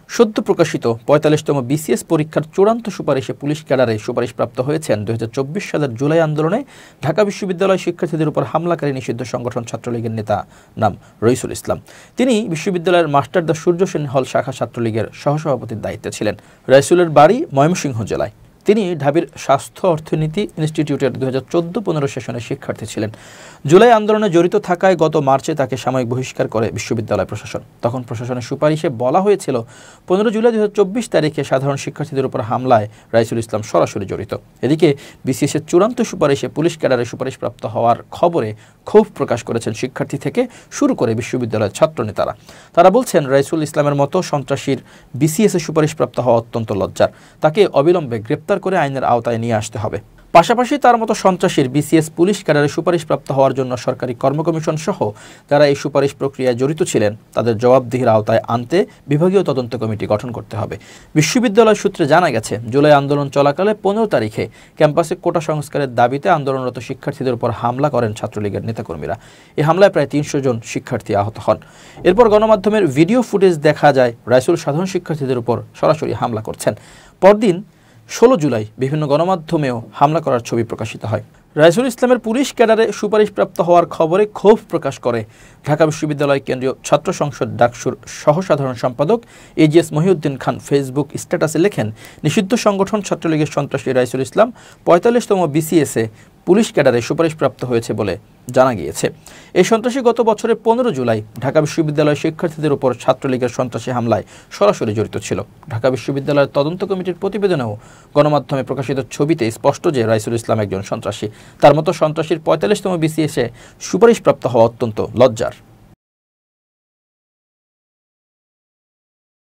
সদ্য প্রকাশিত ৪৫তম বিসিএস পরীক্ষার চূড়ান্ত সুপারিশে পুলিশ ক্যাডারে সুপারিশপ্রাপ্ত হয়েছেন ২০২৪ সালের জুলাই আন্দোলনে ঢাকা বিশ্ববিদ্যালয় শিক্ষার্থীদের উপর হামলাকারী নিষিদ্ধ সংগঠন ছাত্রলীগের নেতা নাম রইসুল ইসলাম। তিনি বিশ্ববিদ্যালয়ের মাস্টার দা সূর্য সেন হল শাখা ছাত্রলীগের সহসভাপতির দায়িত্বে ছিলেন। রইসুলের বাড়ি ময়মনসিংহ জেলায়। তিনি ঢাবির স্বাস্থ্য অর্থনীতি ইনস্টিটিউটের ২০১৪-১৫ সেশনের শিক্ষার্থী ছিলেন। জুলাই আন্দোলনে জড়িত থাকায় গত মার্চে তাকে সাময়িক বহিষ্কার করে বিশ্ববিদ্যালয় প্রশাসন। তখন প্রশাসনের সুপারিশে বলা হয়েছিল ১৫ জুলাই ২০২৪ তারিখে সাধারণ শিক্ষার্থীদের উপর হামলায় রইসুল ইসলাম সরাসরি জড়িত। এদিকে বিসিএসের চূড়ান্ত সুপারিশে পুলিশ ক্যাডারে সুপারিশপ্রাপ্ত হওয়ার খবরে ক্ষোভ প্রকাশ করেছেন শিক্ষার্থী থেকে শুরু করে বিশ্ববিদ্যালয়ের ছাত্রনেতারা। তারা বলছেন, রইসুল ইসলামের মতো সন্ত্রাসীর বিসিএসে সুপারিশপ্রাপ্ত হওয়া অত্যন্ত লজ্জার। তাকে অবিলম্বে গ্রেপ্তার করে আইনের আওতায় নিয়ে আসতে হবে। পাশাপাশি তার মতো সন্ত্রাসীর বিসিএস পুলিশ ক্যাডারে সুপারিশপ্রাপ্ত হওয়ার জন্য সরকারি কর্মকমিশন সহ যারা এই সুপারিশ প্রক্রিয়ায় জড়িত ছিলেন তাদের জবাবদিহির আওতায় আনতে বিভাগীয় তদন্ত কমিটি গঠন করতে হবে। বিশ্ববিদ্যালয় সূত্রে জানা গেছে, জুলাই আন্দোলন চলাকালে ১৫ তারিখে ক্যাম্পাসে কোটা সংস্কারের দাবিতে আন্দোলনরত শিক্ষার্থীদের উপর হামলা করেন ছাত্রলীগের নেতাকর্মীরা। এই হামলায় প্রায় ৩০০ জন শিক্ষার্থী আহত হন। এরপর গণমাধ্যমের ভিডিও ফুটেজ দেখা যায় রইসুল সাধারণ শিক্ষার্থীদের উপর সরাসরি হামলা করছেন। পরদিন ১৬ জুলাই বিভিন্ন গণমাধ্যমেও হামলা করার ছবি প্রকাশিত হয়। রইসুল ইসলামের পুলিশ ক্যাডারে সুপারিশপ্রাপ্ত হওয়ার খবরে ক্ষোভ প্রকাশ করে ঢাকা বিশ্ববিদ্যালয় কেন্দ্রীয় ছাত্র সংসদ ডাকসুর সহসাধারণ সম্পাদক এজিএস মহিউদ্দিন খান ফেসবুক স্ট্যাটাসে লেখেন, নিষিদ্ধ সংগঠন ছাত্রলীগের সন্ত্রাসী রইসুল ইসলাম ৪৫তম বিসিএসে পুলিশ ক্যাডারে সুপারিশপ্রাপ্ত হয়েছে বলে জানা গিয়েছে। এই সন্ত্রাসী গত বছরের ১৫ জুলাই ঢাকা বিশ্ববিদ্যালয় শিক্ষার্থীদের উপর ছাত্রলীগের সন্ত্রাসী হামলায় সরাসরি জড়িত ছিল। ঢাকা বিশ্ববিদ্যালয়ের তদন্ত কমিটির প্রতিবেদনেও গণমাধ্যমে প্রকাশিত ছবিতে স্পষ্ট যে রইসুল ইসলাম একজন সন্ত্রাসী। তার মতো সন্ত্রাসীর ৪৫তম বিসিএসে সুপারিশপ্রাপ্ত হওয়া অত্যন্ত লজ্জার।